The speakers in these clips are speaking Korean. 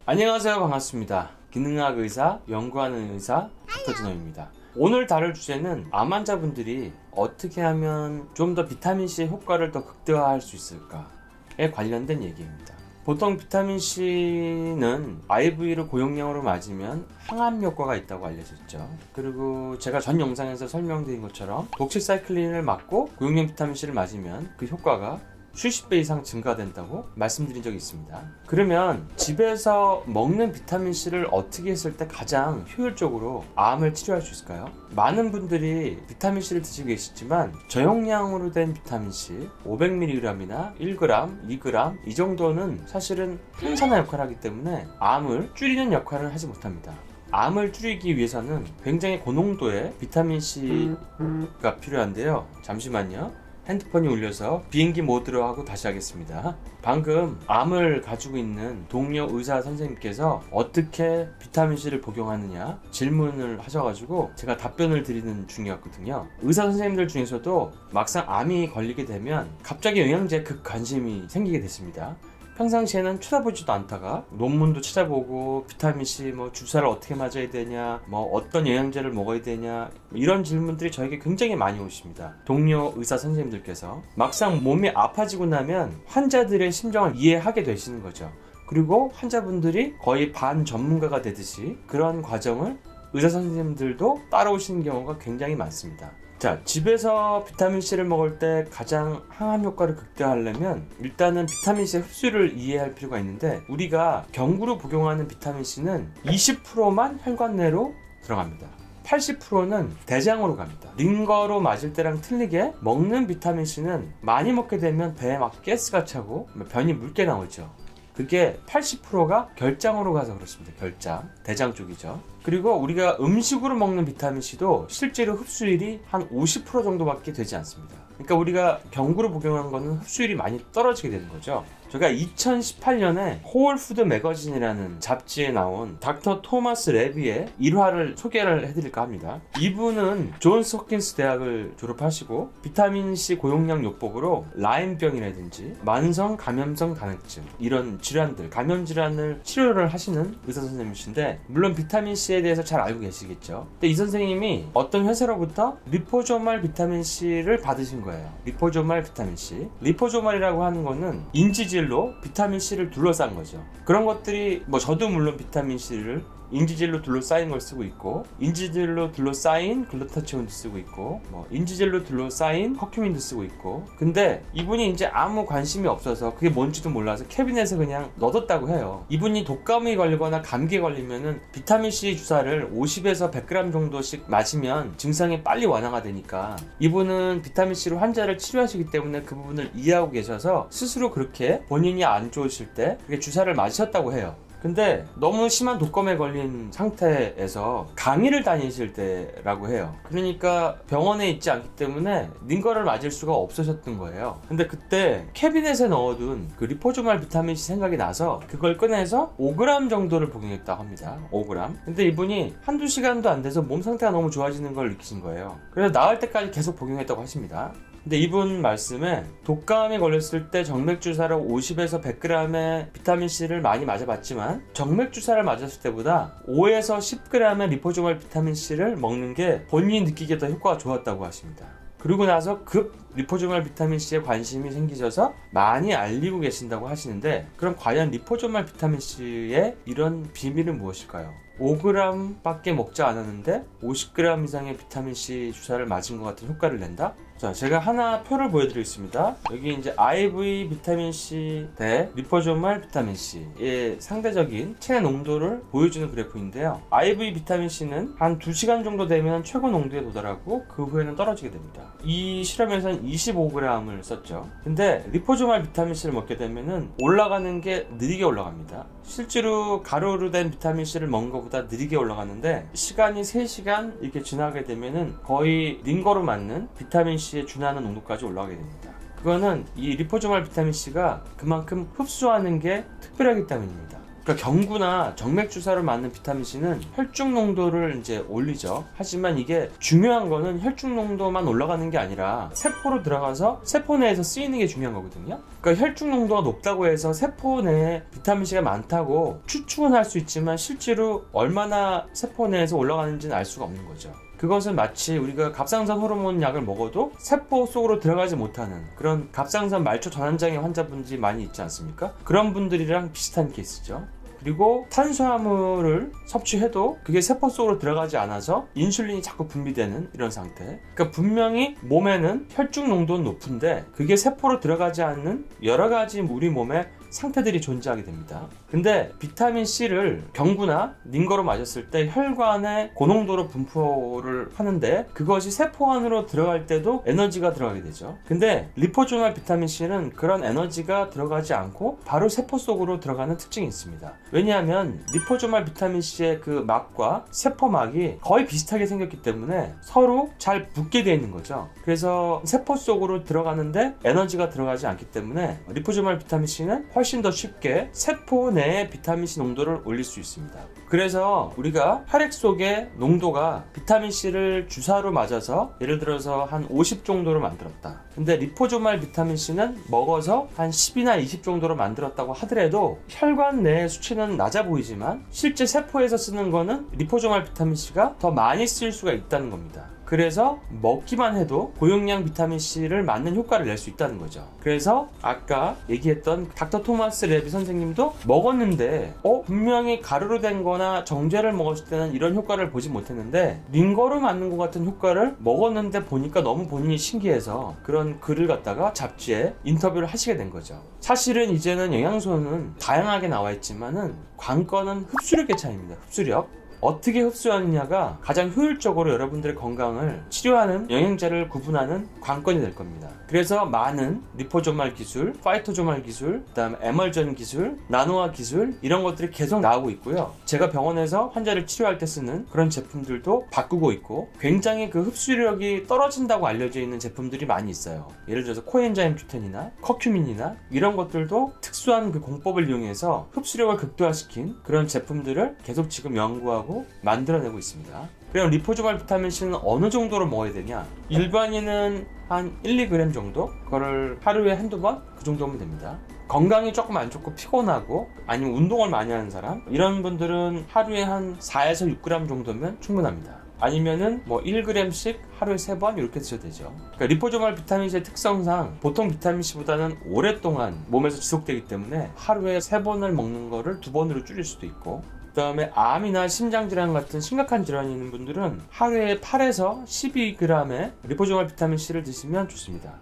안녕하세요. 반갑습니다. 기능학 의사, 연구하는 의사 닥터진호입니다. 오늘 다룰 주제는 암 환자분들이 어떻게 하면 좀 더 비타민C의 효과를 더 극대화할 수 있을까에 관련된 얘기입니다. 보통 비타민C는 IV를 고용량으로 맞으면 항암 효과가 있다고 알려졌죠. 그리고 제가 전 영상에서 설명드린 것처럼 독실사이클린을 맞고 고용량 비타민C를 맞으면 그 효과가 수십 배 이상 증가된다고 말씀드린 적이 있습니다. 그러면 집에서 먹는 비타민C를 어떻게 했을 때 가장 효율적으로 암을 치료할 수 있을까요? 많은 분들이 비타민C를 드시고 계시지만 저용량으로 된 비타민C 500mg이나 1g, 2g 이 정도는 사실은 항산화 역할을 하기 때문에 암을 줄이는 역할을 하지 못합니다. 암을 줄이기 위해서는 굉장히 고농도의 비타민C가 필요한데요. 잠시만요. 핸드폰이 울려서 비행기 모드로 하고 다시 하겠습니다. 방금 암을 가지고 있는 동료 의사 선생님께서 어떻게 비타민C를 복용하느냐 질문을 하셔가지고 제가 답변을 드리는 중이었거든요. 의사 선생님들 중에서도 막상 암이 걸리게 되면 갑자기 영양제에 급 관심이 생기게 됐습니다. 평상시에는 쳐다보지도 않다가 논문도 찾아보고 비타민C 주사를 어떻게 맞아야 되냐, 어떤 영양제를 먹어야 되냐 이런 질문들이 저에게 굉장히 많이 오십니다. 동료 의사 선생님들께서 막상 몸이 아파지고 나면 환자들의 심정을 이해하게 되시는 거죠. 그리고 환자분들이 거의 반전문가가 되듯이 그런 과정을 의사 선생님들도 따라오시는 경우가 굉장히 많습니다. 자, 집에서 비타민C를 먹을 때 가장 항암 효과를 극대화하려면 일단은 비타민C의 흡수를 이해할 필요가 있는데, 우리가 경구로 복용하는 비타민C는 20%만 혈관 내로 들어갑니다. 80%는 대장으로 갑니다. 링거로 맞을 때랑 틀리게 먹는 비타민C는 많이 먹게 되면 배에 막 가스가 차고 변이 묽게 나오죠. 그게 80%가 결장으로 가서 그렇습니다. 결장, 대장 쪽이죠. 그리고 우리가 음식으로 먹는 비타민C도 실제로 흡수율이 한 50% 정도밖에 되지 않습니다. 그러니까 우리가 경구로 복용한 거는 흡수율이 많이 떨어지게 되는 거죠. 제가 2018년에 홀푸드 매거진이라는 잡지에 나온 닥터 토마스 레비의 일화를 소개를 해드릴까 합니다. 이분은 존스 홉킨스 대학을 졸업하시고 비타민C 고용량 요법으로 라임병이라든지 만성 감염성 간헐증 이런 질환들, 감염 질환을 치료를 하시는 의사 선생님이신데, 물론 비타민C에 대해서 잘 알고 계시겠죠. 근데 이 선생님이 어떤 회사로부터 리포조말 비타민C를 받으신 거예요. 리포조말 비타민C. 리포조말이라고 하는 거는 인지질로 비타민C를 둘러싼 거죠. 그런 것들이 저도 물론 비타민C를 인지질로 둘러싸인 걸 쓰고 있고, 인지질로 둘러싸인 글루타치온도 쓰고 있고, 인지질로 둘러싸인 커큐민도 쓰고 있고, 근데 이분이 이제 아무 관심이 없어서 그게 뭔지도 몰라서 캐비넷에 그냥 넣어뒀다고 해요. 이분이 독감이 걸리거나 감기에 걸리면은 비타민C 주사를 50에서 100g 정도씩 맞으면 증상이 빨리 완화가 되니까 이분은 비타민C로 환자를 치료하시기 때문에 그 부분을 이해하고 계셔서 스스로 그렇게 본인이 안 좋으실 때 그렇게 주사를 맞으셨다고 해요. 근데 너무 심한 독감에 걸린 상태에서 강의를 다니실 때라고 해요. 그러니까 병원에 있지 않기 때문에 링거를 맞을 수가 없으셨던 거예요. 근데 그때 캐비넷에 넣어둔 그 리포조말 비타민C 생각이 나서 그걸 꺼내서 5g 정도를 복용했다고 합니다. 5g. 근데 이분이 한두 시간도 안 돼서 몸 상태가 너무 좋아지는 걸 느끼신 거예요. 그래서 나을 때까지 계속 복용했다고 하십니다. 근데 이분 말씀에 독감에 걸렸을 때 정맥주사로 50에서 100g의 비타민C를 많이 맞아봤지만 정맥주사를 맞았을 때보다 5에서 10g의 리포조말 비타민C를 먹는 게 본인이 느끼기에 더 효과가 좋았다고 하십니다. 그리고 나서 급 리포조말 비타민C에 관심이 생기셔서 많이 알리고 계신다고 하시는데, 그럼 과연 리포조말 비타민C의 이런 비밀은 무엇일까요? 5g 밖에 먹지 않았는데 50g 이상의 비타민C 주사를 맞은 것 같은 효과를 낸다? 자, 제가 하나 표를 보여드리겠습니다. 여기 이제 IV 비타민C 대 리포조말 비타민C의 상대적인 체내 농도를 보여주는 그래프인데요. IV 비타민C는 한 2시간 정도 되면 최고 농도에 도달하고 그 후에는 떨어지게 됩니다. 이 실험에서는 25g을 썼죠. 근데 리포조말 비타민C를 먹게 되면은 올라가는 게 느리게 올라갑니다. 실제로 가루로 된 비타민C를 먹은 것보다 느리게 올라가는데, 시간이 3시간 이렇게 지나게 되면은 거의 링거로 맞는 비타민C에 준하는 농도까지 올라가게 됩니다. 그거는 이 리포조말 비타민C가 그만큼 흡수하는 게 특별하기 때문입니다. 그러니까 경구나 정맥 주사로 맞는 비타민C는 혈중 농도를 이제 올리죠. 하지만 이게 중요한 거는 혈중 농도만 올라가는 게 아니라 세포로 들어가서 세포 내에서 쓰이는 게 중요한 거거든요. 그러니까 혈중 농도가 높다고 해서 세포 내에 비타민C가 많다고 추측은 할 수 있지만 실제로 얼마나 세포 내에서 올라가는지는 알 수가 없는 거죠. 그것은 마치 우리가 갑상선 호르몬 약을 먹어도 세포 속으로 들어가지 못하는 그런 갑상선 말초 전환장애 환자분들이 많이 있지 않습니까? 그런 분들이랑 비슷한 케이스죠. 그리고 탄수화물을 섭취해도 그게 세포 속으로 들어가지 않아서 인슐린이 자꾸 분비되는 이런 상태. 그러니까 분명히 몸에는 혈중 농도는 높은데 그게 세포로 들어가지 않는 여러 가지 우리 몸에 상태들이 존재하게 됩니다. 근데 비타민C를 경구나 링거로 맞았을 때 혈관에 고농도로 분포를 하는데 그것이 세포 안으로 들어갈 때도 에너지가 들어가게 되죠. 근데 리포조말 비타민C는 그런 에너지가 들어가지 않고 바로 세포 속으로 들어가는 특징이 있습니다. 왜냐하면 리포조말 비타민C의 그 막과 세포막이 거의 비슷하게 생겼기 때문에 서로 잘 붙게 되어 있는 거죠. 그래서 세포 속으로 들어가는데 에너지가 들어가지 않기 때문에 리포조말 비타민C는 훨씬 더 쉽게 세포 내에 비타민C 농도를 올릴 수 있습니다. 그래서 우리가 혈액 속의 농도가 비타민C를 주사로 맞아서 예를 들어서 한 50 정도로 만들었다. 근데 리포조말 비타민C는 먹어서 한 10이나 20 정도로 만들었다고 하더라도 혈관 내의 수치는 낮아 보이지만 실제 세포에서 쓰는 거는 리포조말 비타민C가 더 많이 쓸 수가 있다는 겁니다. 그래서 먹기만 해도 고용량 비타민C를 맞는 효과를 낼 수 있다는 거죠. 그래서 아까 얘기했던 닥터 토마스 레비 선생님도 먹었는데 분명히 가루로 된 거나 정제를 먹었을 때는 이런 효과를 보지 못했는데 링거로 맞는 것 같은 효과를 먹었는데 보니까 너무 본인이 신기해서 그런 글을 갖다가 잡지에 인터뷰를 하시게 된 거죠. 사실은 이제는 영양소는 다양하게 나와 있지만은 관건은 흡수력의 차이입니다. 흡수력. 어떻게 흡수하느냐가 가장 효율적으로 여러분들의 건강을 치료하는 영양제를 구분하는 관건이 될 겁니다. 그래서 많은 리포조말 기술, 파이토조말 기술, 그다음에 에멀전 기술, 나노화 기술 이런 것들이 계속 나오고 있고요. 제가 병원에서 환자를 치료할 때 쓰는 그런 제품들도 바꾸고 있고 굉장히 그 흡수력이 떨어진다고 알려져 있는 제품들이 많이 있어요. 예를 들어서 코엔자임 Q10이나 커큐민이나 이런 것들도 특수한 그 공법을 이용해서 흡수력을 극대화시킨 그런 제품들을 계속 지금 연구하고 만들어내고 있습니다. 그럼 리포조말 비타민C는 어느 정도로 먹어야 되냐? 일반인은 한 1, 2g 정도? 그거를 하루에 한두 번? 그 정도면 됩니다. 건강이 조금 안 좋고 피곤하고 아니면 운동을 많이 하는 사람 이런 분들은 하루에 한 4에서 6g 정도면 충분합니다. 아니면은 뭐 1g씩 하루에 3번 이렇게 드셔도 되죠. 그러니까 리포조말 비타민C의 특성상 보통 비타민C보다는 오랫동안 몸에서 지속되기 때문에 하루에 3번을 먹는 거를 2번으로 줄일 수도 있고 그 다음에 암이나 심장질환 같은 심각한 질환이 있는 분들은 하루에 8에서 12g의 리포조말 비타민C를 드시면 좋습니다.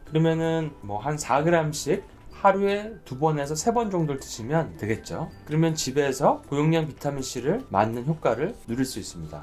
그러면은 뭐 한 4g씩 하루에 2번에서 3번 정도를 드시면 되겠죠. 그러면 집에서 고용량 비타민C를 맞는 효과를 누릴 수 있습니다.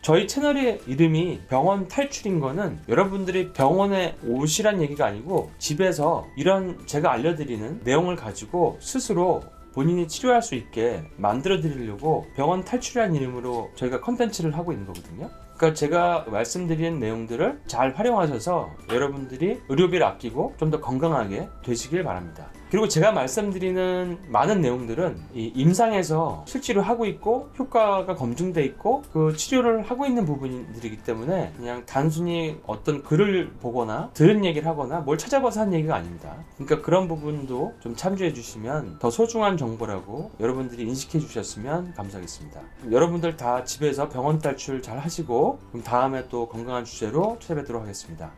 저희 채널의 이름이 병원 탈출인 거는 여러분들이 병원에 오시란 얘기가 아니고 집에서 이런 제가 알려드리는 내용을 가지고 스스로 본인이 치료할 수 있게 만들어 드리려고 병원 탈출이라는 이름으로 저희가 컨텐츠를 하고 있는 거거든요. 그러니까 제가 말씀드린 내용들을 잘 활용하셔서 여러분들이 의료비를 아끼고 좀 더 건강하게 되시길 바랍니다. 그리고 제가 말씀드리는 많은 내용들은 이 임상에서 실제로 하고 있고 효과가 검증돼 있고 그 치료를 하고 있는 부분들이기 때문에 그냥 단순히 어떤 글을 보거나 들은 얘기를 하거나 뭘 찾아봐서 한 얘기가 아닙니다. 그러니까 그런 부분도 좀 참조해 주시면 더 소중한 정보라고 여러분들이 인식해 주셨으면 감사하겠습니다. 여러분들 다 집에서 병원 탈출 잘 하시고 그럼 다음에 또 건강한 주제로 찾아뵙도록 하겠습니다.